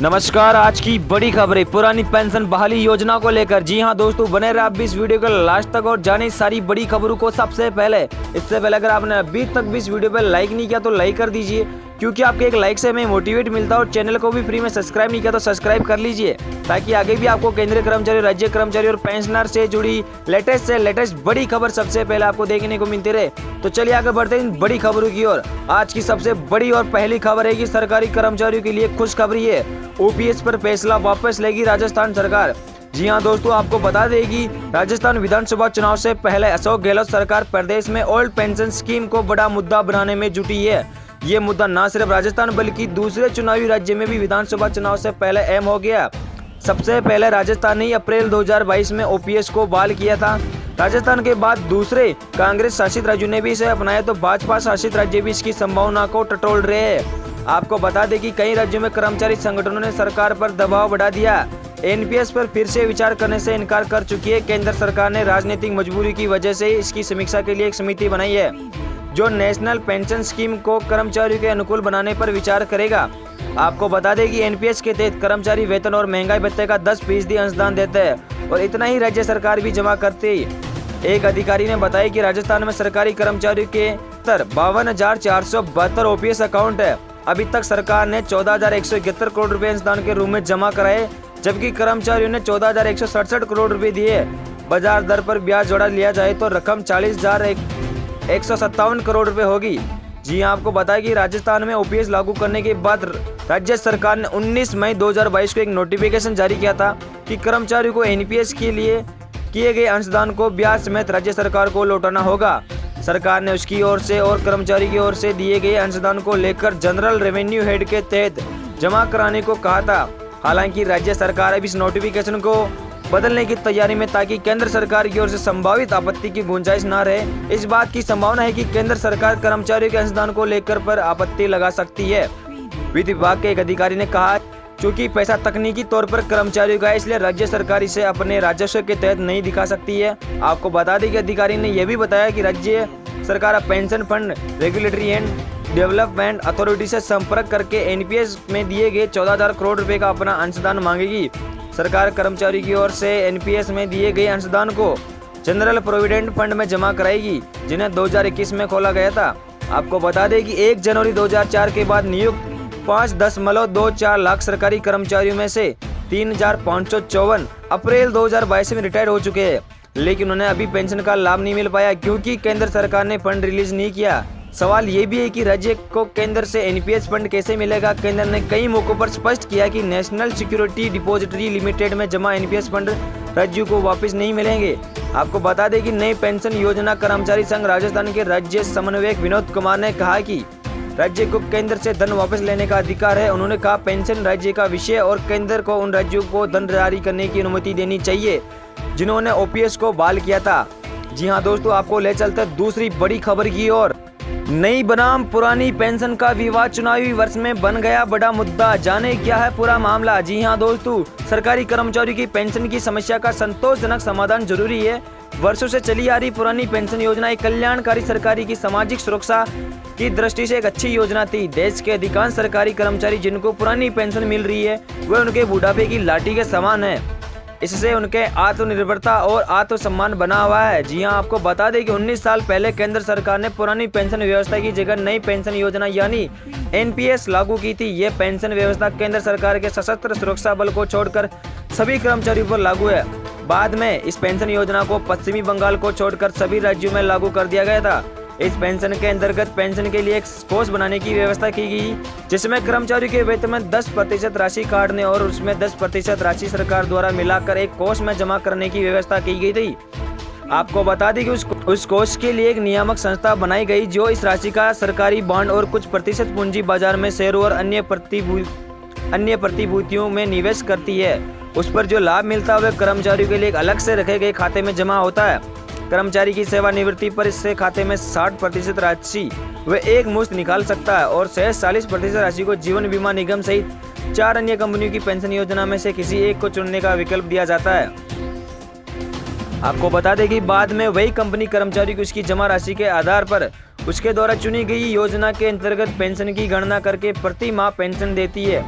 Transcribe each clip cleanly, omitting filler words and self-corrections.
नमस्कार। आज की बड़ी खबरें पुरानी पेंशन बहाली योजना को लेकर। जी हां दोस्तों, बने रहे आप भी इस वीडियो को लास्ट तक और जाने सारी बड़ी खबरों को सबसे पहले। इससे पहले अगर आपने अभी तक भी इस वीडियो पर लाइक नहीं किया तो लाइक कर दीजिए, क्योंकि आपके एक लाइक से हमें मोटिवेट मिलता है। और चैनल को भी फ्री में सब्सक्राइब नहीं किया तो सब्सक्राइब कर लीजिए, ताकि आगे भी आपको केंद्रीय कर्मचारी, राज्य कर्मचारी और पेंशनर से जुड़ी लेटेस्ट बड़ी खबर सबसे पहले आपको देखने को मिलती रहे। तो चलिए आगे बढ़ते हैं इन बड़ी खबरों की ओर। आज की सबसे बड़ी और पहली खबर है कि सरकारी कर्मचारियों के लिए खुशखबरी है। ओपीएस पर फैसला वापस लेगी राजस्थान सरकार। जी हां दोस्तों, आपको बता दें कि राजस्थान विधानसभा चुनाव से पहले अशोक गहलोत सरकार प्रदेश में ओल्ड पेंशन स्कीम को बड़ा मुद्दा बनाने में जुटी है। ये मुद्दा न सिर्फ राजस्थान बल्कि दूसरे चुनावी राज्य में भी विधानसभा चुनाव से पहले अहम हो गया। सबसे पहले राजस्थान ने अप्रैल 2022 में ओपीएस को बहाल किया था। राजस्थान के बाद दूसरे कांग्रेस शासित राज्यों ने भी इसे अपनाया, तो भाजपा शासित राज्य भी इसकी संभावना को टटोल रहे हैं। आपको बता दें कि कई राज्यों में कर्मचारी संगठनों ने सरकार पर दबाव बढ़ा दिया। एनपीएस पर फिर से विचार करने से इनकार कर चुकी है। केंद्र सरकार ने राजनीतिक मजबूरी की वजह से इसकी समीक्षा के लिए एक समिति बनाई है, जो नेशनल पेंशन स्कीम को कर्मचारियों के अनुकूल बनाने पर विचार करेगा। आपको बता दें कि एनपीएस के तहत कर्मचारी वेतन और महंगाई भत्ते का 10% अंशदान देते हैं, और इतना ही राज्य सरकार भी जमा करती है। एक अधिकारी ने बताया कि राजस्थान में सरकारी कर्मचारियों के 52,472 ओपीएस अकाउंट है। अभी तक सरकार ने 14,171 करोड़ रुपए अंशदान के रूप में जमा कराए, जबकि कर्मचारियों ने 14,167 करोड़ रुपए दिए। बाजार दर पर ब्याज जोड़ा लिया जाए तो रकम 40,157 करोड़ रुपए होगी। जी हां, आपको बताया कि राजस्थान में ओपीएस लागू करने के बाद राज्य सरकार ने 19 मई 2022 को एक नोटिफिकेशन जारी किया था कि कर्मचारियों को एनपीएस के लिए किए गए अंशदान को ब्याज समेत राज्य सरकार को लौटाना होगा। सरकार ने उसकी ओर से और कर्मचारी की ओर से दिए गए अंशदान को लेकर जनरल रेवेन्यू हेड के तहत जमा कराने को कहा था। हालांकि राज्य सरकार अब इस नोटिफिकेशन को बदलने की तैयारी में, ताकि केंद्र सरकार की ओर से संभावित आपत्ति की गुंजाइश न रहे। इस बात की संभावना है कि केंद्र सरकार कर्मचारियों के अंशदान को लेकर पर आपत्ति लगा सकती है। वित्त विभाग के एक अधिकारी ने कहा, क्योंकि पैसा तकनीकी तौर पर कर्मचारियों का है, इसलिए राज्य सरकार इसे अपने राजस्व के तहत नहीं दिखा सकती है। आपको बता दें कि अधिकारी ने यह भी बताया कि राज्य सरकार pension fund regulatory and development authority से संपर्क करके एनपीएस में दिए गए 14,000 करोड़ रुपए का अपना अंशदान मांगेगी। सरकार कर्मचारी की ओर से एनपीएस में दिए गए अंशदान को जनरल प्रोविडेंट फंड में जमा कराएगी, जिन्हें 2021 में खोला गया था। आपको बता दें कि 1 जनवरी 2004 के बाद नियुक्त 5.24 लाख सरकारी कर्मचारियों में से 3,554 अप्रैल 2022 में रिटायर हो चुके हैं, लेकिन उन्हें अभी पेंशन का लाभ नहीं मिल पाया, क्योंकि केंद्र सरकार ने फंड रिलीज नहीं किया। सवाल ये भी है कि राज्य को केंद्र से एनपीएस फंड कैसे मिलेगा। केंद्र ने कई मौकों पर स्पष्ट किया कि नेशनल सिक्योरिटी डिपॉजिटरी लिमिटेड में जमा एनपीएस फंड राज्यों को वापस नहीं मिलेंगे। आपको बता दें कि नई पेंशन योजना कर्मचारी संघ राजस्थान के राज्य समन्वयक विनोद कुमार ने कहा कि राज्य को केंद्र से धन वापस लेने का अधिकार है। उन्होंने कहा, पेंशन राज्य का विषय और केंद्र को उन राज्यों को धन जारी करने की अनुमति देनी चाहिए जिन्होंने ओपीएस को बहाल किया था। जी हां दोस्तों, आपको ले चलते दूसरी बड़ी खबर की ओर। नई बनाम पुरानी पेंशन का विवाद चुनावी वर्ष में बन गया बड़ा मुद्दा। जाने क्या है पूरा मामला। जी हां दोस्तों, सरकारी कर्मचारियों की पेंशन की समस्या का संतोषजनक समाधान जरूरी है। वर्षों से चली आ रही पुरानी पेंशन योजना एक कल्याणकारी सरकारी की सामाजिक सुरक्षा की दृष्टि से एक अच्छी योजना थी। देश के अधिकांश सरकारी कर्मचारी जिनको पुरानी पेंशन मिल रही है, वे उनके बुढ़ापे की लाठी के समान है। इससे उनके आत्मनिर्भरता और आत्मसम्मान बना हुआ है। जी हां, आपको बता दें कि 19 साल पहले केंद्र सरकार ने पुरानी पेंशन व्यवस्था की जगह नई पेंशन योजना यानी एनपीएस लागू की थी। ये पेंशन व्यवस्था केंद्र सरकार के सशस्त्र सुरक्षा बल को छोड़कर सभी कर्मचारियों पर लागू है। बाद में इस पेंशन योजना को पश्चिमी बंगाल को छोड़कर सभी राज्यों में लागू कर दिया गया था। इस पेंशन के अंतर्गत पेंशन के लिए एक कोष बनाने की व्यवस्था की गई, जिसमें कर्मचारियों के वेतन में 10% राशि काटने और उसमें 10% राशि सरकार द्वारा मिलाकर एक कोष में जमा करने की व्यवस्था की गई थी। आपको बता दें कि उस कोष के लिए एक नियामक संस्था बनाई गई, जो इस राशि का सरकारी बॉन्ड और कुछ प्रतिशत पूंजी बाजार में शेयरों और अन्य प्रतिभूतियों में निवेश करती है। उस पर जो लाभ मिलता है वह कर्मचारियों के लिए एक अलग से रखे गए खाते में जमा होता है। कर्मचारी की सेवानिवृत्ति पर इससे खाते में 60% राशि वह एक मुश्त निकाल सकता है, और शेष 40% राशि को जीवन बीमा निगम सहित 4 अन्य कंपनियों की पेंशन योजना में से किसी एक को चुनने का विकल्प दिया जाता है। आपको बता दें कि बाद में वही कंपनी कर्मचारी को उसकी जमा राशि के आधार पर उसके द्वारा चुनी गई योजना के अंतर्गत पेंशन की गणना करके प्रति माह पेंशन देती है।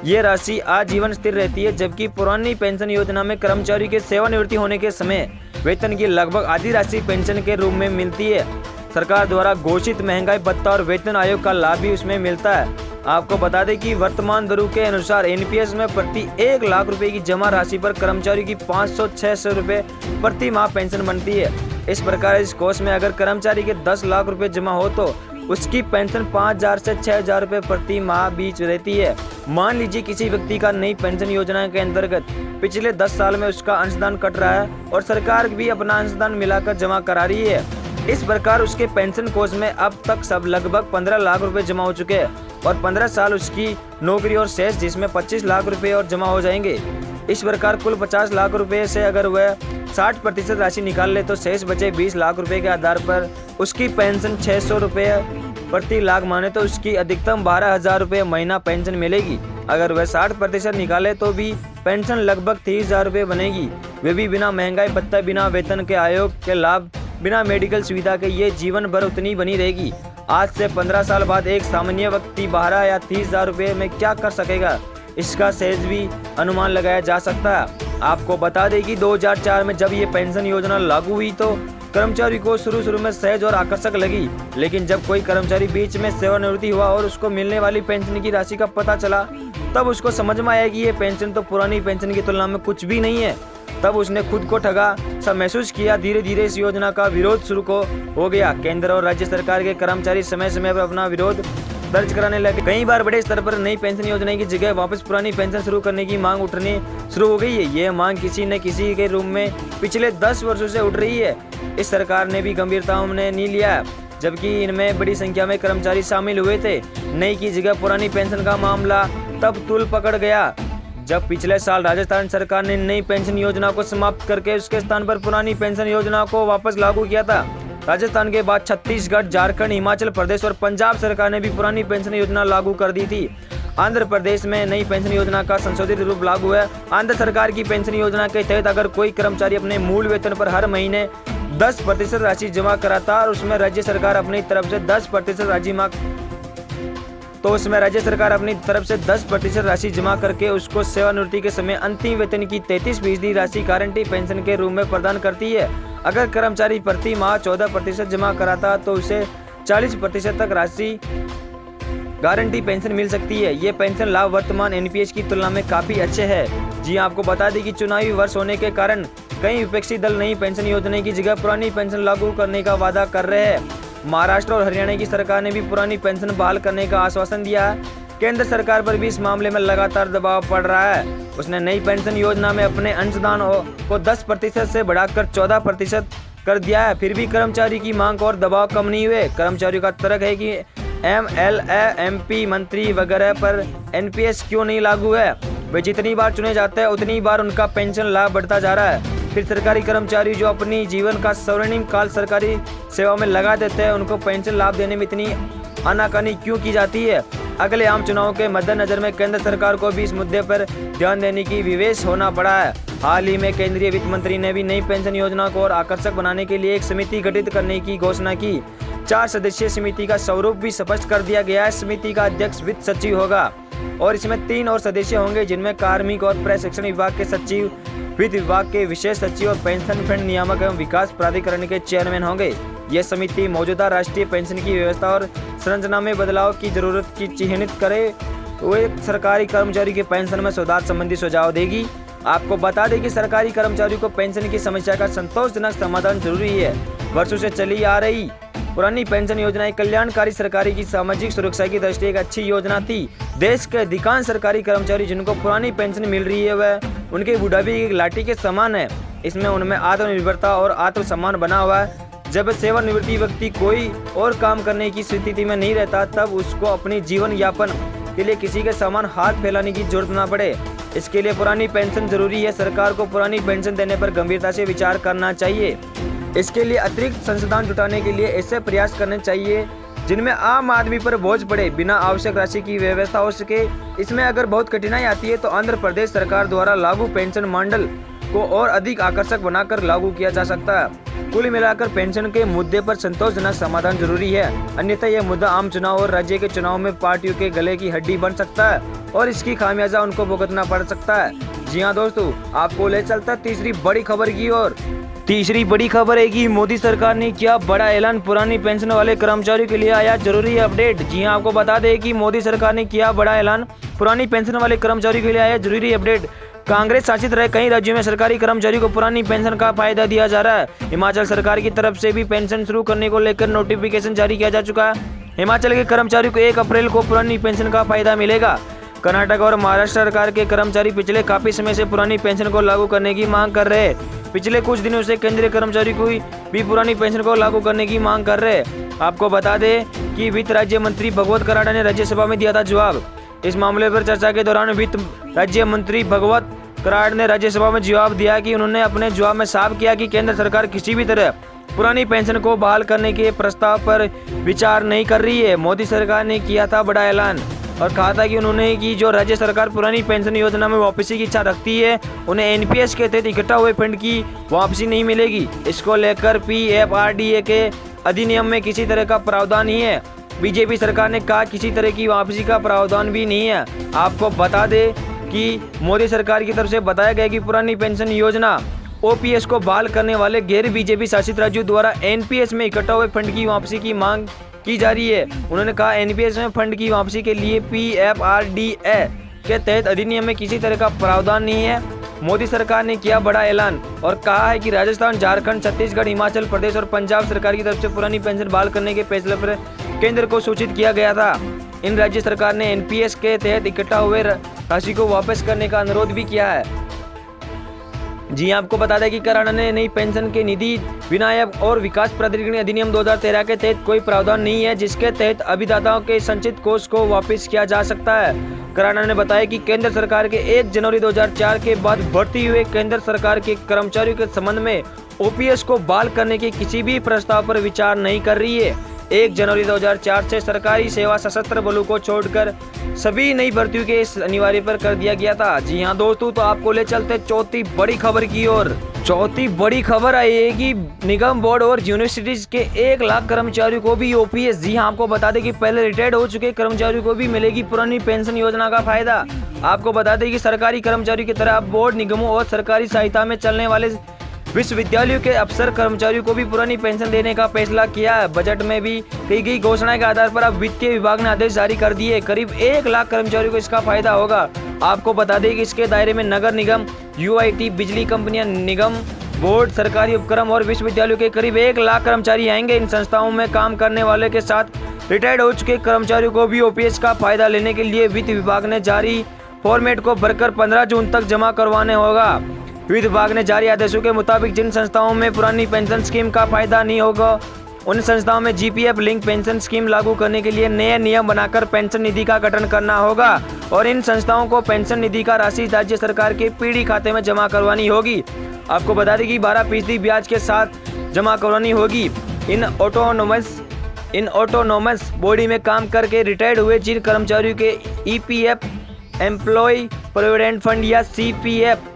ये राशि आजीवन स्थिर रहती है, जबकि पुरानी पेंशन योजना में कर्मचारी के सेवानिवृत्ति होने के समय वेतन की लगभग आधी राशि पेंशन के रूप में मिलती है। सरकार द्वारा घोषित महंगाई भत्ता और वेतन आयोग का लाभ भी उसमें मिलता है। आपको बता दें कि वर्तमान दरों के अनुसार एनपीएस में प्रति 1 लाख रुपए की जमा राशि पर कर्मचारी की 500-600 रुपए प्रति माह पेंशन बनती है। इस प्रकार इस कोष में अगर कर्मचारी के 10 लाख रुपए जमा हो तो उसकी पेंशन 5,000 से 6,000 रुपए प्रति माह बीच रहती है। मान लीजिए किसी व्यक्ति का नई पेंशन योजना के अंतर्गत पिछले 10 साल में उसका अंशदान कट रहा है और सरकार भी अपना अंशदान मिलाकर जमा करा रही है। इस प्रकार उसके पेंशन कोष में अब तक सब लगभग 15 लाख रुपए जमा हो चुके हैं और 15 साल उसकी नौकरी और शेष जिसमें 25 लाख रुपए और जमा हो जाएंगे। इस प्रकार कुल 50 लाख रुपए से अगर वह 60% राशि निकाल ले तो शेष बचे 20 लाख रुपए के आधार पर उसकी पेंशन 600 रुपए प्रति लाख माने तो उसकी अधिकतम 12,000 रुपए महीना पेंशन मिलेगी। अगर वह 60% निकाले तो भी पेंशन लगभग 30,000 रुपए बनेगी, वे भी बिना महंगाई भत्ता, बिना वेतन के आयोग के लाभ, बिना मेडिकल सुविधा के। ये जीवन भर उतनी बनी रहेगी। आज से 15 साल बाद एक सामान्य व्यक्ति 12 या 30,000 रुपए में क्या कर सकेगा, इसका सहज भी अनुमान लगाया जा सकता है। आपको बता दें कि 2004 में जब ये पेंशन योजना लागू हुई तो कर्मचारी को शुरू में सहज और आकर्षक लगी, लेकिन जब कोई कर्मचारी बीच में सेवानिवृत्ति हुआ और उसको मिलने वाली पेंशन की राशि का पता चला तब उसको समझ में आया कि ये पेंशन तो पुरानी पेंशन की तुलना में कुछ भी नहीं है। तब उसने खुद को ठगा सा महसूस किया। धीरे धीरे इस योजना का विरोध शुरू हो गया। केंद्र और राज्य सरकार के कर्मचारी समय समय पर अपना विरोध दर्ज कराने लगे। कई बार बड़े स्तर पर नई पेंशन योजना की जगह वापस पुरानी पेंशन शुरू करने की मांग उठनी शुरू हो गई है। ये मांग किसी न किसी के रूप में पिछले 10 वर्षों से उठ रही है। इस सरकार ने भी गंभीरता में नहीं लिया, जबकि इनमें बड़ी संख्या में कर्मचारी शामिल हुए थे। नई की जगह पुरानी पेंशन का मामला तब तूल पकड़ गया जब पिछले साल राजस्थान सरकार ने नई पेंशन योजना को समाप्त करके उसके स्थान पर पुरानी पेंशन योजना को वापस लागू किया था। राजस्थान के बाद छत्तीसगढ़, झारखंड, हिमाचल प्रदेश और पंजाब सरकार ने भी पुरानी पेंशन योजना लागू कर दी थी। आंध्र प्रदेश में नई पेंशन योजना का संशोधित रूप लागू है। आंध्र सरकार की पेंशन योजना के तहत अगर कोई कर्मचारी अपने मूल वेतन पर हर महीने 10% राशि जमा कराता और उसमें राज्य सरकार अपनी तरफ से 10% राशि जमा करके उसको सेवानिवृत्ति के समय अंतिम वेतन की 33% राशि गारंटी पेंशन के रूप में प्रदान करती है। अगर कर्मचारी प्रति माह 14% जमा कराता तो उसे 40% तक राशि गारंटी पेंशन मिल सकती है। ये पेंशन लाभ वर्तमान एनपीएस की तुलना में काफी अच्छे हैं। जी आपको बता दें कि चुनावी वर्ष होने के कारण कई विपक्षी दल नई पेंशन योजना की जगह पुरानी पेंशन लागू करने का वादा कर रहे हैं। महाराष्ट्र और हरियाणा की सरकार ने भी पुरानी पेंशन बहाल करने का आश्वासन दिया है। केंद्र सरकार पर भी इस मामले में लगातार दबाव पड़ रहा है। उसने नई पेंशन योजना में अपने अंशदान को 10% से बढ़ाकर 14% कर दिया है। फिर भी कर्मचारी की मांग और दबाव कम नहीं हुए। कर्मचारियों का तर्क है कि एमएलए, एमपी, मंत्री वगैरह पर एनपीएस क्यों नहीं लागू है। वे जितनी बार चुने जाते हैं उतनी बार उनका पेंशन लाभ बढ़ता जा रहा है। फिर सरकारी कर्मचारी जो अपनी जीवन का स्वर्णिम काल सरकारी सेवा में लगा देते हैं, उनको पेंशन लाभ देने में इतनी आनाकानी क्यों की जाती है। अगले आम चुनाव के मद्देनजर में केंद्र सरकार को भी इस मुद्दे पर ध्यान देने की विवश होना पड़ा है। हाल ही में केंद्रीय वित्त मंत्री ने भी नई पेंशन योजना को और आकर्षक बनाने के लिए एक समिति गठित करने की घोषणा की। 4 सदस्यीय समिति का स्वरूप भी स्पष्ट कर दिया गया है। समिति का अध्यक्ष वित्त सचिव होगा और इसमें 3 और सदस्य होंगे, जिनमें कार्मिक और प्रशिक्षण विभाग के सचिव, वित्त विभाग के विशेष सचिव और पेंशन फंड नियामक एवं विकास प्राधिकरण के चेयरमैन होंगे। यह समिति मौजूदा राष्ट्रीय पेंशन की व्यवस्था और संरचना में बदलाव की जरूरत की चिन्हित करे हुए सरकारी कर्मचारी के पेंशन में सुधार संबंधी सुझाव देगी। आपको बता दें कि सरकारी कर्मचारियों को पेंशन की समस्या का संतोषजनक समाधान जरूरी है। वर्षों से चली आ रही पुरानी पेंशन योजना एक कल्याणकारी सरकारी की सामाजिक सुरक्षा की दृष्टि एक अच्छी योजना थी। देश के अधिकांश सरकारी कर्मचारी जिनको पुरानी पेंशन मिल रही है वह उनके बुढ़ापे की एक लाठी के समान है। इसमें उनमें आत्मनिर्भरता और आत्मसम्मान बना हुआ है। जब सेवानिवृत्ति व्यक्ति कोई और काम करने की स्थिति में नहीं रहता तब उसको अपनी जीवन यापन के लिए किसी के समान हाथ फैलाने की जरूरत न पड़े। इसके लिए पुरानी पेंशन जरूरी है। सरकार को पुरानी पेंशन देने पर गंभीरता से विचार करना चाहिए। इसके लिए अतिरिक्त संसाधन जुटाने के लिए ऐसे प्रयास करने चाहिए जिनमें आम आदमी पर बोझ पड़े, बिना आवश्यक राशि की व्यवस्था हो सके। इसमें अगर बहुत कठिनाई आती है तो आंध्र प्रदेश सरकार द्वारा लागू पेंशन मॉडल को और अधिक आकर्षक बनाकर लागू किया जा सकता है। कुल मिलाकर पेंशन के मुद्दे पर संतोषजनक समाधान जरूरी है, अन्यथा यह मुद्दा आम चुनाव और राज्य के चुनाव में पार्टियों के गले की हड्डी बन सकता है और इसकी खामियाजा उनको भुगतना पड़ सकता है। जी हाँ दोस्तों, आपको ले चलता है तीसरी बड़ी खबर की ओर। तीसरी बड़ी खबर है कि मोदी सरकार ने किया बड़ा ऐलान, पुरानी पेंशन वाले कर्मचारियों के लिए आया जरूरी अपडेट। जी हाँ, आपको बता दें कि मोदी सरकार ने किया बड़ा ऐलान, पुरानी पेंशन वाले कर्मचारियों के लिए आया जरूरी अपडेट। कांग्रेस शासित रहे कई राज्यों में सरकारी कर्मचारियों को पुरानी पेंशन का फायदा दिया जा रहा है। हिमाचल सरकार की तरफ से भी पेंशन शुरू करने को लेकर नोटिफिकेशन जारी किया जा चुका है। हिमाचल के कर्मचारियों को 1 अप्रैल को पुरानी पेंशन का फायदा मिलेगा। कर्नाटक और महाराष्ट्र सरकार के कर्मचारी पिछले काफी समय से पुरानी पेंशन को लागू करने की मांग कर रहे हैं। पिछले कुछ दिनों से केंद्रीय कर्मचारी को भी पुरानी पेंशन को लागू करने की मांग कर रहे हैं। आपको बता दें कि वित्त राज्य मंत्री भगवत कराड़ा ने राज्यसभा में दिया था जवाब। इस मामले पर चर्चा के दौरान वित्त राज्य मंत्री भगवत कराड़ ने राज्यसभा में जवाब दिया कि उन्होंने अपने जवाब में साफ किया कि केंद्र सरकार किसी भी तरह पुरानी पेंशन को बहाल करने के प्रस्ताव पर विचार नहीं कर रही है। मोदी सरकार ने किया था बड़ा ऐलान और कहा था कि उन्होंने कि जो राज्य सरकार पुरानी पेंशन योजना में वापसी की इच्छा रखती है, उन्हें एनपीएस के तहत इकट्ठा हुए फंड की वापसी नहीं मिलेगी। इसको लेकर पीएफआरडीए के अधिनियम में किसी तरह का प्रावधान नहीं है। बीजेपी सरकार ने कहा किसी तरह की वापसी का प्रावधान भी नहीं है। आपको बता दें कि मोदी सरकार की तरफ से बताया गया कि पुरानी पेंशन योजना ओपीएस को बहाल करने वाले गैर बीजेपी शासित राज्यों द्वारा एनपीएस में इकट्ठा हुए फंड की वापसी की मांग की जा रही है। उन्होंने कहा एनपीएस में फंड की वापसी के लिए पीएफआरडीए के तहत अधिनियम में किसी तरह का प्रावधान नहीं है। मोदी सरकार ने किया बड़ा ऐलान और कहा है कि राजस्थान, झारखंड, छत्तीसगढ़, हिमाचल प्रदेश और पंजाब सरकार की तरफ से पुरानी पेंशन बहाल करने के फैसले पर केंद्र को सूचित किया गया था। इन राज्य सरकार ने एनपीएस के तहत इकट्ठा हुए राशि को वापस करने का अनुरोध भी किया है। जी आपको बता दें कि कराड़ा ने नई पेंशन के निधि विनायक और विकास प्राधिकरण अधिनियम 2013 के तहत कोई प्रावधान नहीं है जिसके तहत अभिदाताओं के संचित कोष को वापस किया जा सकता है। कराड़ा ने बताया कि केंद्र सरकार के 1 जनवरी 2004 के बाद भर्ती हुए केंद्र सरकार के कर्मचारियों के संबंध में ओपीएस को बहाल करने के किसी भी प्रस्ताव पर विचार नहीं कर रही है। 1 जनवरी 2004 से सरकारी सेवा सशस्त्र बलों को छोड़कर सभी नई भर्तियों के इस अनिवार्य पर कर दिया गया था। जी हाँ दोस्तों, तो आपको ले चलते चौथी बड़ी खबर की ओर। चौथी बड़ी खबर आई है कि निगम, बोर्ड और यूनिवर्सिटीज के 1 लाख कर्मचारियों को भी ओपीएस। जी हाँ, आपको बता दें कि पहले रिटायर्ड हो चुके कर्मचारियों को भी मिलेगी पुरानी पेंशन योजना का फायदा। आपको बता दें कि सरकारी कर्मचारियों की तरह बोर्ड, निगमों और सरकारी सहायता में चलने वाले विश्वविद्यालयों के अफसर कर्मचारियों को भी पुरानी पेंशन देने का फैसला किया है। बजट में भी की गई घोषणा के आधार पर अब वित्तीय विभाग ने आदेश जारी कर दिए। करीब 1 लाख कर्मचारियों को इसका फायदा होगा। आपको बता दें कि इसके दायरे में नगर निगम, यूआईटी, बिजली कंपनियां, निगम, बोर्ड, सरकारी उपक्रम और विश्वविद्यालयों के करीब 1 लाख कर्मचारी आएंगे। इन संस्थाओं में काम करने वाले के साथ रिटायर्ड हो चुके कर्मचारियों को भी ओपीएस का फायदा लेने के लिए वित्त विभाग ने जारी फॉर्मेट को भरकर 15 जून तक जमा करवाने होगा। वित्त विभाग ने जारी आदेशों के मुताबिक जिन संस्थाओं में पुरानी पेंशन स्कीम का फायदा नहीं होगा, उन संस्थाओं में जीपीएफ लिंक पेंशन स्कीम लागू करने के लिए नए नियम बनाकर पेंशन निधि का गठन करना होगा और इन संस्थाओं को पेंशन निधि का राशि राज्य सरकार के पीडी खाते में जमा करवानी होगी। आपको बता दें कि 12% ब्याज के साथ जमा करवानी होगी। इन ऑटोनोमस बॉडी में काम करके रिटायर्ड हुए जिन कर्मचारियों के ईपीएफ, एम्प्लॉय प्रोविडेंट फंड या सीपीएफ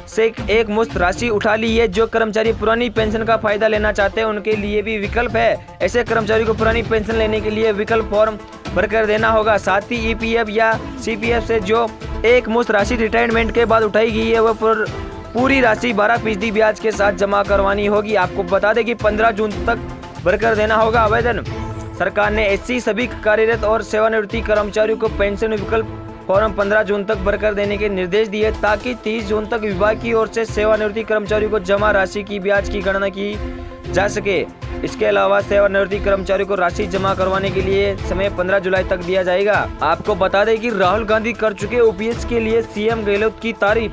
से एक मुश्त राशि उठा ली है, जो कर्मचारी पुरानी पेंशन का फायदा लेना चाहते हैं उनके लिए भी विकल्प है। ऐसे कर्मचारी को पुरानी पेंशन लेने के लिए विकल्प फॉर्म भरकर देना होगा। साथ ही ईपीएफ या सीपीएफ से जो एक मुश्त राशि रिटायरमेंट के बाद उठाई गई है वह पूरी राशि 12% ब्याज के साथ जमा करवानी होगी। आपको बता दें कि 15 जून तक भरकर देना होगा आवेदन। सरकार ने ऐसी सभी कार्यरत और सेवानिवृत्ति कर्मचारियों को पेंशन विकल्प फॉर्म 15 जून तक भरकर देने के निर्देश दिए ताकि 30 जून तक विभाग की ओर से सेवानिवृत्ति कर्मचारियों को जमा राशि की ब्याज की गणना की जा सके। इसके अलावा सेवानिवृत्ति कर्मचारियों को राशि जमा करवाने के लिए समय 15 जुलाई तक दिया जाएगा। आपको बता दें कि राहुल गांधी कर चुके ओपीएस के लिए सीएम गहलोत की तारीफ।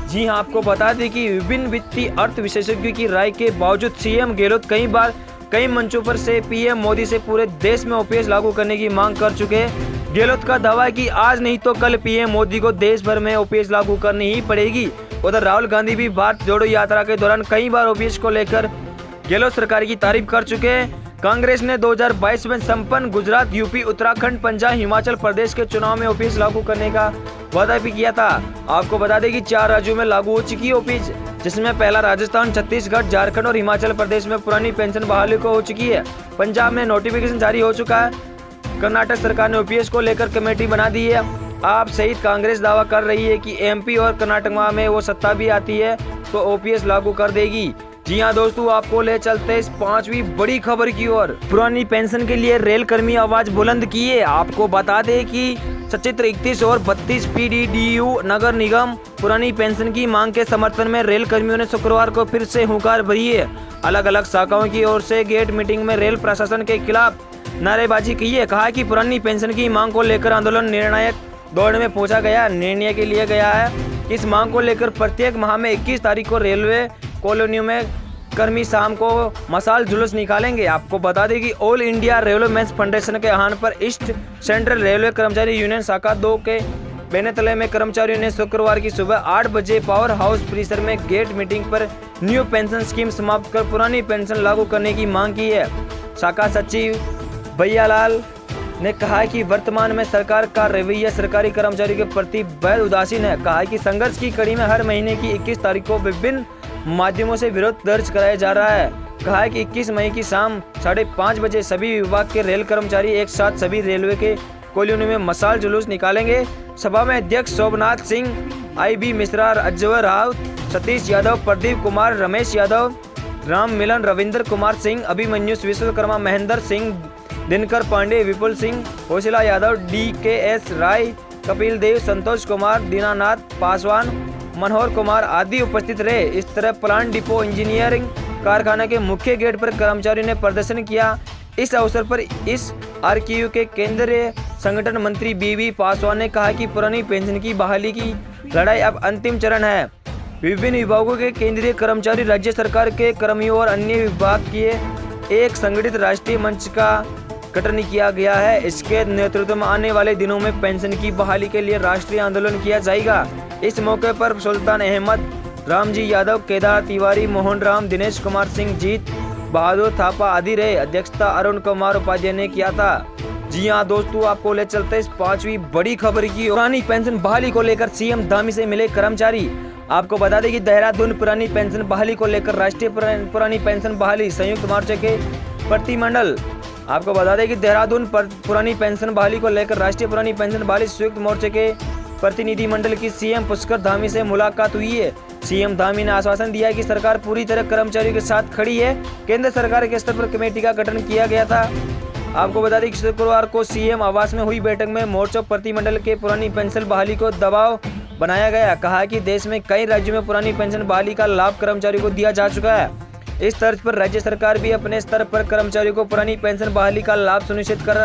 जी हाँ, आपको बता दें कि विभिन्न वित्तीय अर्थ विशेषज्ञों की राय के बावजूद सीएम गहलोत कई मंचों पर से पीएम मोदी से पूरे देश में ओपीएस लागू करने की मांग कर चुके हैं। गहलोत का दावा है कि आज नहीं तो कल पीएम मोदी को देश भर में ओपीएस लागू करनी ही पड़ेगी। उधर राहुल गांधी भी भारत जोड़ो यात्रा के दौरान कई बार ओपीएस को लेकर गहलोत सरकार की तारीफ कर चुके हैं। कांग्रेस ने 2022 में संपन्न गुजरात, यूपी, उत्तराखंड, पंजाब, हिमाचल प्रदेश के चुनाव में ओपीएस लागू करने का वादा भी किया था। आपको बता दें कि 4 राज्यों में लागू हो चुकी है ओपीएस, जिसमें पहला राजस्थान, छत्तीसगढ़, झारखंड और हिमाचल प्रदेश में पुरानी पेंशन बहाली को हो चुकी है। पंजाब में नोटिफिकेशन जारी हो चुका है। कर्नाटक सरकार ने ओपीएस को लेकर कमेटी बना दी है। आप सहित कांग्रेस दावा कर रही है कि एमपी और कर्नाटक में वो सत्ता भी आती है तो ओपीएस लागू कर देगी। जी हाँ दोस्तों, आपको ले चलते इस 5वीं बड़ी खबर की ओर। पुरानी पेंशन के लिए रेल कर्मी आवाज बुलंद किए। आपको बता दें कि सचित्र 31 और 32 पीडीडीयू नगर निगम पुरानी पेंशन की मांग के समर्थन में रेल कर्मियों ने शुक्रवार को फिर से हुंकार भरी है। अलग अलग शाखाओं की ओर से गेट मीटिंग में रेल प्रशासन के खिलाफ नारेबाजी की है। कहा कि पुरानी पेंशन की मांग को लेकर आंदोलन निर्णायक दौर में पहुंचा गया। निर्णय के लिए गया है। इस मांग को लेकर प्रत्येक माह में 21 तारीख को रेलवे कॉलोनियों में कर्मी शाम को मसाल जुलूस निकालेंगे। आपको बता दें कि all India railway men's federation के आह्वान पर ईस्ट सेंट्रल रेलवे कर्मचारी यूनियन शाखा 2 के बेनेतले में कर्मचारियों ने शुक्रवार की सुबह 8 बजे पावर हाउस परिसर में गेट मीटिंग पर न्यू पेंशन स्कीम समाप्त कर पुरानी पेंशन लागू करने की मांग की है। शाखा सचिव भैयालाल ने कहा कि वर्तमान में सरकार का रवैया सरकारी कर्मचारियों के प्रति बेहद उदासीन है। कहा कि संघर्ष की कड़ी में हर महीने की 21 तारीख को विभिन्न माध्यमों से विरोध दर्ज कराया जा रहा है। कहा कि 21 मई की शाम 5:30 बजे सभी विभाग के रेल कर्मचारी एक साथ सभी रेलवे के कॉलोनी में मसाल जुलूस निकालेंगे। सभा में अध्यक्ष शोभनाथ सिंह, IB मिश्रा, अजय राव, सतीश यादव, प्रदीप कुमार, रमेश यादव, राम मिलन, रविंद्र कुमार सिंह, अभिमन्यु विश्वकर्मा, महेंद्र सिंह, दिनकर पांडे, विपुल सिंह, होशिला यादव, DKS राय, कपिल देव, संतोष कुमार, दीनानाथ पासवान, मनोहर कुमार आदि उपस्थित रहे। इस तरह प्लांट डिपो इंजीनियरिंग कारखाना के मुख्य गेट पर कर्मचारियों ने प्रदर्शन किया। इस अवसर पर इस RQU के केंद्रीय संगठन मंत्री BB पासवान ने कहा कि पुरानी पेंशन की बहाली की लड़ाई अब अंतिम चरण है। विभिन्न विभागों के केंद्रीय कर्मचारी, राज्य सरकार के कर्मियों और अन्य विभाग के एक संगठित राष्ट्रीय मंच का गठन किया गया है। इसके नेतृत्व में आने वाले दिनों में पेंशन की बहाली के लिए राष्ट्रीय आंदोलन किया जाएगा। इस मौके पर सुल्तान अहमद, रामजी यादव, केदार तिवारी, मोहन राम, दिनेश कुमार सिंह, जीत बहादुर थापा आदि रहे। अध्यक्षता अरुण कुमार उपाध्याय ने किया था। जी हाँ दोस्तों, आपको ले चलते इस 5वीं बड़ी खबर की। पुरानी पेंशन बहाली को लेकर CM धामी से मिले कर्मचारी। आपको बता दें कि देहरादून पुरानी पेंशन बहाली को लेकर राष्ट्रीय पुरानी पेंशन बहाली संयुक्त मोर्चे के प्रतिनिधिमंडल आपको बता दें कि देहरादून पर पुरानी पेंशन बहाली को लेकर राष्ट्रीय पुरानी पेंशन बहाली संयुक्त मोर्चे के प्रतिनिधिमंडल की CM पुष्कर धामी से मुलाकात हुई है। CM धामी ने आश्वासन दिया कि सरकार पूरी तरह कर्मचारियों के साथ खड़ी है। केंद्र सरकार के स्तर पर कमेटी का गठन किया गया था। आपको बता दें कि शुक्रवार को CM आवास में हुई बैठक में मोर्चा प्रतिनिधिमंडल के पुरानी पेंशन बहाली को दबाव बनाया गया। कहा कि देश में कई राज्यों में पुरानी पेंशन बहाली का लाभ कर्मचारियों को दिया जा चुका है। इस तर्ज पर राज्य सरकार भी अपने स्तर पर कर्मचारियों को पुरानी पेंशन बहाली का लाभ सुनिश्चित कर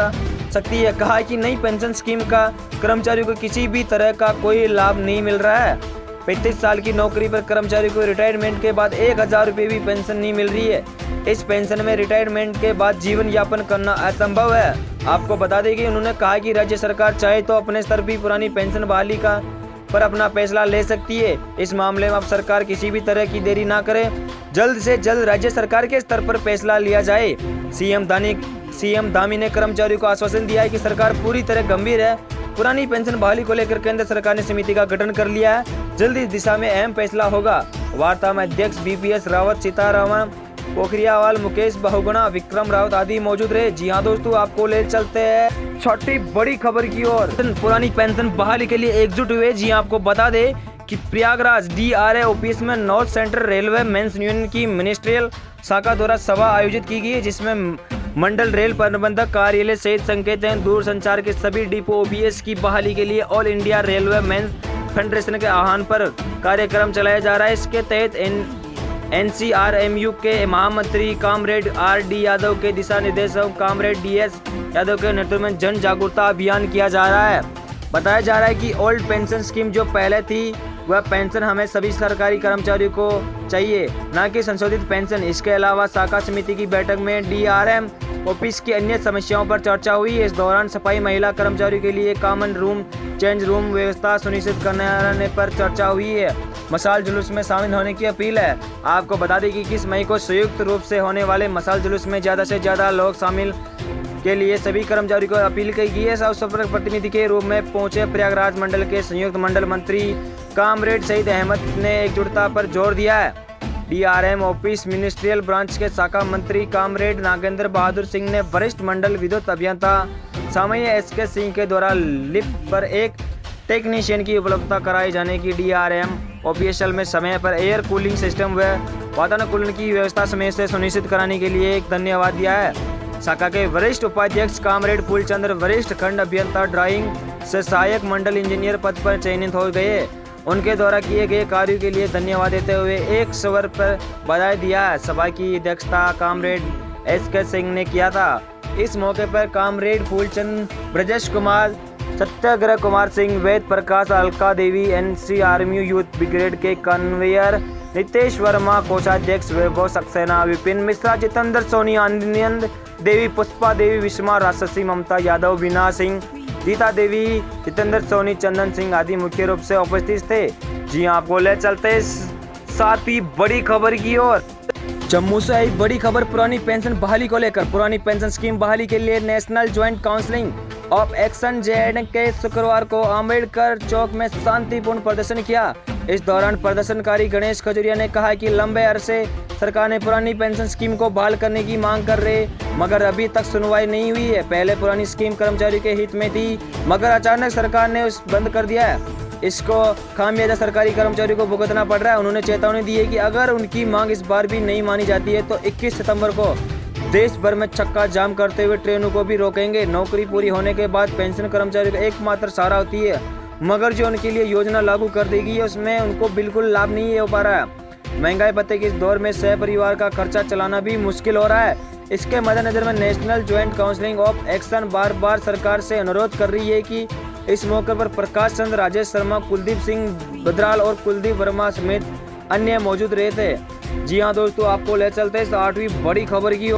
सकती है। कहा कि नई पेंशन स्कीम का कर्मचारियों को किसी भी तरह का कोई लाभ नहीं मिल रहा है। 35 साल की नौकरी पर कर्मचारियों को रिटायरमेंट के बाद 1000 रुपये भी पेंशन नहीं मिल रही है। इस पेंशन में रिटायरमेंट के बाद जीवन यापन करना असंभव है। आपको बता दें कि उन्होंने कहा कि राज्य सरकार चाहे तो अपने स्तर पर पुरानी पेंशन बहाली का पर अपना फैसला ले सकती है। इस मामले में अब सरकार किसी भी तरह की देरी ना करे, जल्द से जल्द राज्य सरकार के स्तर पर फैसला लिया जाए। CM धामी ने कर्मचारियों को आश्वासन दिया है कि सरकार पूरी तरह गंभीर है। पुरानी पेंशन बहाली को लेकर केंद्र सरकार ने समिति का गठन कर लिया है। जल्द इस दिशा में अहम फैसला होगा। वार्ता में अध्यक्ष BPS रावत, सीतारामन पोखरियावाल, मुकेश बहुगुणा, विक्रम रावत आदि मौजूद रहे। जी हाँ दोस्तों, आपको ले चलते हैं 6ठी बड़ी खबर की ओर। पुरानी पेंशन बहाली के लिए एकजुट हुए। जी आपको बता दे कि प्रयागराज DRA ऑफिस में north central railway men's union की मिनिस्ट्रियल शाखा द्वारा सभा आयोजित की गई है, जिसमें मंडल रेल प्रबंधक कार्यालय सहित संकेतन दूरसंचार के सभी डिपो OPS की बहाली के लिए all India railway men's federation के आह्वान पर कार्यक्रम चलाया जा रहा है। इसके तहत NCRMU के महामंत्री कामरेड RD यादव के दिशा निर्देशों कामरेड DS यादव के नेतृत्व में जन जागरूकता अभियान किया जा रहा है। बताया जा रहा है कि ओल्ड पेंशन स्कीम जो पहले थी वह पेंशन हमें सभी सरकारी कर्मचारियों को चाहिए, न कि संशोधित पेंशन। इसके अलावा शाखा समिति की बैठक में DRM ऑफिस की अन्य समस्याओं पर चर्चा हुई। इस दौरान सफाई महिला कर्मचारियों के लिए कॉमन रूम, चेंज रूम व्यवस्था सुनिश्चित करने पर चर्चा हुई है। मसाल जुलूस में शामिल होने की अपील है। आपको बता दें कि 21 मई को संयुक्त रूप से होने वाले मसाल जुलूस में ज़्यादा से ज़्यादा लोग शामिल के लिए सभी कर्मचारियों को अपील की गई है। इस अवसर पर प्रतिनिधि के रूप में पहुंचे प्रयागराज मंडल के संयुक्त मंडल मंत्री कामरेड सईद अहमद ने एकजुटता पर जोर दिया है। DRM ऑफिस मिनिस्ट्रियल ब्रांच के शाखा मंत्री कामरेड नागेंद्र बहादुर सिंह ने वरिष्ठ मंडल विद्युत अभियंता सामय्य SK सिंह के द्वारा लिफ्ट पर एक टेक्नीशियन की उपलब्धता कराए जाने की DRM ऑफिशियल में समय पर एयर कूलिंग सिस्टम व वातानुकूलन की व्यवस्था समय से सुनिश्चित कराने के लिए एक धन्यवाद दिया है। शाखा के वरिष्ठ उपाध्यक्ष कामरेड फूलचंद्र वरिष्ठ खंड अभियंता ड्राइंग से सहायक मंडल इंजीनियर पद पर चयनित हो गए। उनके द्वारा किए गए कार्यों के लिए धन्यवाद देते हुए एक स्वर पर बधाई दिया है। सभा की अध्यक्षता कामरेड SK सिंह ने किया था। इस मौके पर कामरेड फूलचंद, ब्रजेश कुमार, सत्याग्रह कुमार सिंह, वेद प्रकाश, अलका देवी, NC आर्मी यूथ ब्रिगेड के कन्वेयर नितेश वर्मा, कोषाध्यक्ष वैभव सक्सेना, विपिन मिश्रा, जितेंद्र सोनी, आनंद देवी, पुष्पा देवी, विस्मा, राजश्री, ममता यादव, बीना सिंह, गीता देवी, जितेंद्र सोनी, चंदन सिंह आदि मुख्य रूप से उपस्थित थे। जी हाँ, आपको ले चलते साथ ही बड़ी खबर की ओर। जम्मू से आई बड़ी खबर पुरानी पेंशन बहाली को लेकर। पुरानी पेंशन स्कीम बहाली के लिए national Joint Council of action JNK के शुक्रवार को अम्बेडकर चौक में शांतिपूर्ण प्रदर्शन किया। इस दौरान प्रदर्शनकारी गणेश खजुरिया ने कहा कि लंबे अरसे सरकार ने पुरानी पेंशन स्कीम को बहाल करने की मांग कर रहे, मगर अभी तक सुनवाई नहीं हुई है। पहले पुरानी स्कीम कर्मचारियों के हित में थी, मगर अचानक सरकार ने उस बंद कर दिया है। इसको खामियाजा सरकारी कर्मचारियों को भुगतना पड़ रहा है। उन्होंने चेतावनी दी है कि अगर उनकी मांग इस बार भी नहीं मानी जाती है तो 21 सितंबर को देश भर में चक्का जाम करते हुए ट्रेनों को भी रोकेंगे। नौकरी पूरी होने के बाद पेंशन कर्मचारियों का एकमात्र सहारा होती है, मगर जो उनके लिए योजना लागू कर दी गई है उसमें उनको बिल्कुल लाभ नहीं हो पा रहा है। महंगाई भत्ते के इस दौर में सह परिवार का खर्चा चलाना भी मुश्किल हो रहा है। इसके मद्देनजर में नेशनल ज्वाइंट काउंसिल ऑफ एक्शन बार बार सरकार से अनुरोध कर रही है कि इस मौके पर प्रकाश चंद्र, राजेश शर्मा, कुलदीप सिंह बद्राल और कुलदीप वर्मा समेत अन्य मौजूद रहे थे। जी हाँ दोस्तों, आपको ले चलते हैं 8वीं बड़ी खबर की।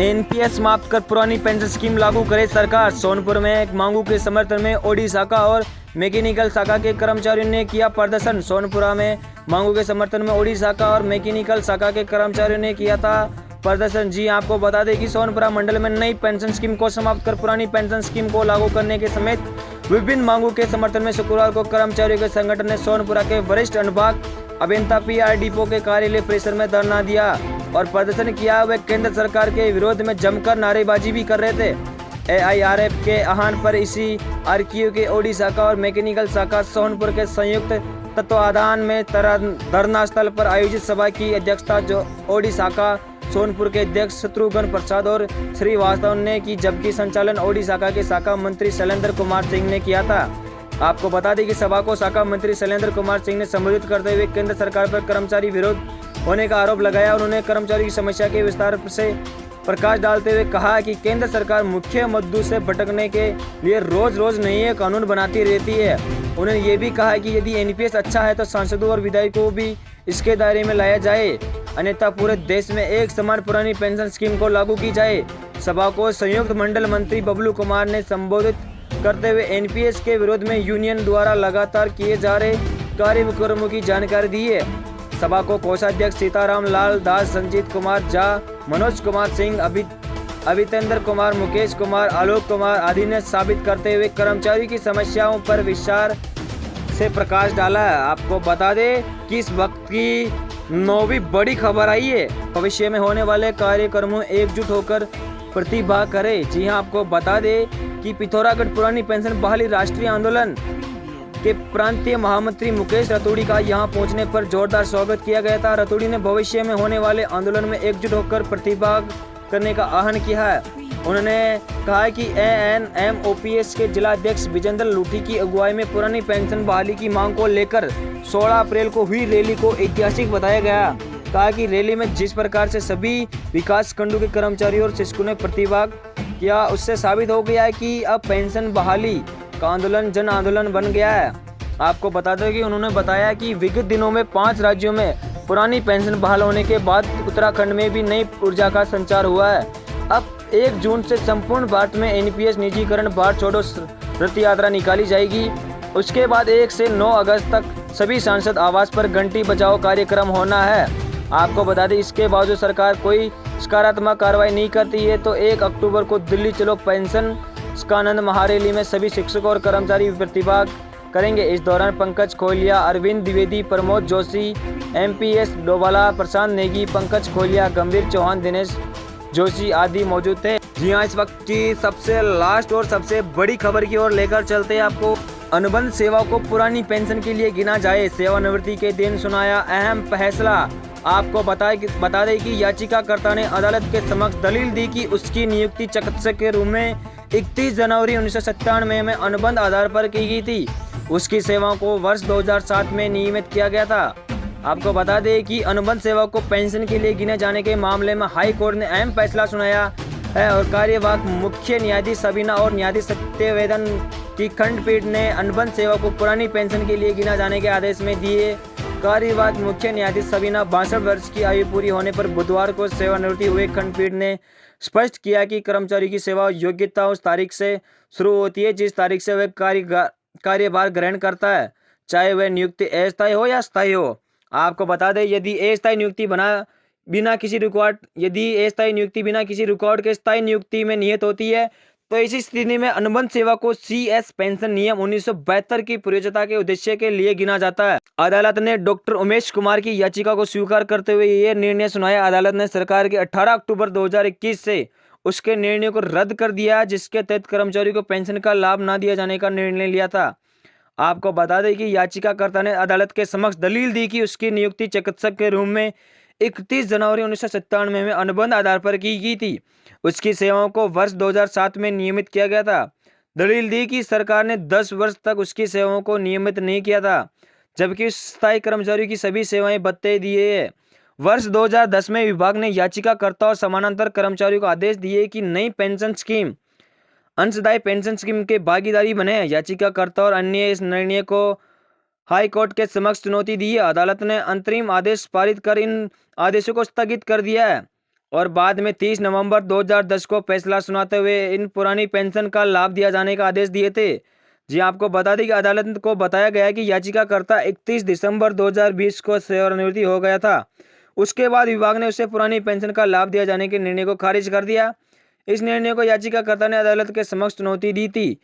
NPS समाप्त कर पुरानी पेंशन स्कीम लागू करे सरकार। सोनपुर में एक मांगों के समर्थन में ओडी शाखा और मैकेनिकल शाखा के कर्मचारियों ने किया प्रदर्शन। सोनपुरा में मांगों के समर्थन में ओडी शाखा और मैकेनिकल शाखा के कर्मचारियों ने किया था प्रदर्शन। जी आपको बता दें कि सोनपुरा मंडल में नई पेंशन स्कीम को समाप्त कर पुरानी पेंशन स्कीम को लागू करने के समेत विभिन्न मांगों के समर्थन में शुक्रवार को कर्मचारियों के संगठन ने सोनपुरा के वरिष्ठ अनुभाग अभियंता PR डिपो के कार्यालय परिसर में धरना दिया और प्रदर्शन किया। वे केंद्र सरकार के विरोध में जमकर नारेबाजी भी कर रहे थे। AIRF के आह्वान पर इसी RQ के ओडी शाखा और मैकेनिकल शाखा सोनपुर के संयुक्त तत्वाधान में धरना स्थल पर आयोजित सभा की अध्यक्षता जो ओडी शाखा सोनपुर के अध्यक्ष शत्रुघ्न प्रसाद और श्रीवास्तव ने की, जबकि संचालन ओडी शाखा के शाखा मंत्री शैलेंद्र कुमार सिंह ने किया था। आपको बता दें कि सभा को शाखा मंत्री शैलेंद्र कुमार सिंह ने संबोधित करते हुए केंद्र सरकार पर कर्मचारी विरोध होने का आरोप लगाया। उन्होंने कर्मचारी की समस्या के विस्तार से प्रकाश डालते हुए कहा कि केंद्र सरकार मुख्य मुद्दों से भटकने के लिए रोज रोज नए कानून बनाती रहती है। उन्होंने ये भी कहा कि यदि NPS अच्छा है तो सांसदों और विधायकों को भी इसके दायरे में लाया जाए, अन्यथा पूरे देश में एक समान पुरानी पेंशन स्कीम को लागू की जाए। सभा को संयुक्त मंडल मंत्री बबलू कुमार ने संबोधित करते हुए NPS के विरोध में यूनियन द्वारा लगातार किए जा रहे कार्यक्रमों की जानकारी दी है। सभा को कोषाध्यक्ष सीताराम लाल दास, संजीत कुमार झा, मनोज कुमार सिंह, अभितेंद्र कुमार, मुकेश कुमार, आलोक कुमार आदि ने साबित करते हुए कर्मचारियों की समस्याओं पर विस्तार से प्रकाश डाला है। आपको बता दें कि इस वक्त की 9वीं बड़ी खबर आई है। भविष्य में होने वाले कार्यक्रमों एकजुट होकर प्रतिभाग करें। जी हाँ, आपको बता दें कि पिथौरागढ़ पुरानी पेंशन बहाली राष्ट्रीय आंदोलन के प्रांतीय महामंत्री मुकेश रतूड़ी का यहां पहुंचने पर जोरदार स्वागत किया गया था। रतूड़ी ने भविष्य में होने वाले आंदोलन में एकजुट होकर प्रतिभाग करने का आह्वान किया है। उन्होंने कहा कि ANMOPS के जिला अध्यक्ष विजेंद्र लूठी की अगुवाई में पुरानी पेंशन बहाली की मांग को लेकर 16 अप्रैल को हुई रैली को ऐतिहासिक बताया गया। कहा कि रैली में जिस प्रकार से सभी विकास खंडों के कर्मचारियों और शिक्षकों ने प्रतिभाग किया, उससे साबित हो गया है कि अब पेंशन बहाली का आंदोलन जन आंदोलन बन गया है। आपको बता दें कि उन्होंने बताया कि विगत दिनों में 5 राज्यों में पुरानी पेंशन बहाल होने के बाद उत्तराखंड में भी नई ऊर्जा का संचार हुआ है। अब 1 जून से संपूर्ण भारत में NPS निजीकरण भारत छोड़ो रथ यात्रा निकाली जाएगी। उसके बाद 1 से 9 अगस्त तक सभी सांसद आवास पर घंटी बजाओ कार्यक्रम होना है। आपको बता दें इसके बावजूद सरकार कोई सकारात्मक कार्रवाई नहीं करती है तो 1 अक्टूबर को दिल्ली चलो पेंशन का आनंद महारैली में सभी शिक्षकों और कर्मचारी प्रतिभाग करेंगे। इस दौरान पंकज खोलिया, अरविंद द्विवेदी, प्रमोद जोशी, एमपीएस डोभाल, प्रशांत नेगी, पंकज खोलिया, गंभीर चौहान, दिनेश जोशी आदि मौजूद थे। जी हाँ, इस वक्त की सबसे लास्ट और सबसे बड़ी खबर की ओर लेकर चलते हैं आपको। अनुबंध सेवा को पुरानी पेंशन के लिए गिना जाए, सेवानिवृत्ति के दिन सुनाया अहम फैसला। आपको बता दें कि याचिकाकर्ता ने अदालत के समक्ष दलील दी कि उसकी नियुक्ति चिकित्सक के रूप में 31 जनवरी 1997 में अनुबंध आधार पर की गई थी। उसकी सेवाओं को वर्ष 2007 में नियमित किया गया था। आपको बता दें कि अनुबंध सेवा को पेंशन के लिए गिने जाने के मामले में हाई कोर्ट ने अहम फैसला सुनाया है और कार्यवाहक मुख्य न्यायाधीश सबीना और न्यायाधीश सत्यवेदन की खंडपीठ ने अनुबंध सेवा को पुरानी पेंशन के लिए गिना जाने के आदेश में दिए। कार्यवाहक मुख्य न्यायाधीश सबीना 62 वर्ष की आयु पूरी होने पर बुधवार को सेवानिवृत्ति हुए। खंडपीठ ने स्पष्ट किया कि कर्मचारी की सेवा योग्यता उस तारीख से शुरू होती है जिस तारीख से वह कार्यभार ग्रहण करता है, चाहे वह नियुक्ति अस्थायी हो या स्थायी हो। आपको बता दें यदि अस्थायी नियुक्ति बिना किसी रिकॉर्ड के स्थायी नियुक्ति में नियत होती है तो इसी स्थिति में अनुबंध सेवा को सीएस पेंशन नियम 1972 की प्रयोज्यता के उद्देश्य के लिए गिना जाता है। अदालत ने डॉक्टर उमेश कुमार की याचिका को स्वीकार करते हुए यह निर्णय सुनाया। अदालत ने सरकार के 18 अक्टूबर 2021 से उसके निर्णय को रद्द कर दिया जिसके तहत कर्मचारी को पेंशन का लाभ न दिया जाने का निर्णय लिया था। आपको बता दें कि याचिकाकर्ता ने अदालत के समक्ष दलील दी कि उसकी नियुक्ति चिकित्सक के रूप में 31 जनवरी 1997 में अनुबंध आधार पर की गई थी। उसकी सेवाओं को वर्ष 2007 में नियमित किया गया था। दलील दी कि सरकार ने 10 वर्ष तक उसकी सेवाओं को नियमित नहीं किया था जबकि उस स्थायी कर्मचारी की सभी सेवाएं बत्ते दिए है। वर्ष 2010 में विभाग ने याचिकाकर्ता और समानांतर कर्मचारियों को आदेश दिए कि नई पेंशन स्कीम अंशदायी पेंशन स्कीम के भागीदारी बने। याचिकाकर्ता और अन्य इस निर्णय को हाई कोर्ट के समक्ष चुनौती दी है। अदालत ने अंतरिम आदेश पारित कर इन आदेशों को स्थगित कर दिया है और बाद में 30 नवंबर 2010 को फैसला सुनाते हुए इन पुरानी पेंशन का लाभ दिया जाने का आदेश दिए थे। जी आपको बता दें कि अदालत को बताया गया कि याचिकाकर्ता 31 दिसंबर 2020 को सेवानिवृत्ति हो गया था। उसके बाद विभाग ने उसे पुरानी पेंशन का लाभ दिया जाने के निर्णय को खारिज कर दिया। इस निर्णय को याचिकाकर्ता ने अदालत के समक्ष चुनौती दी थी।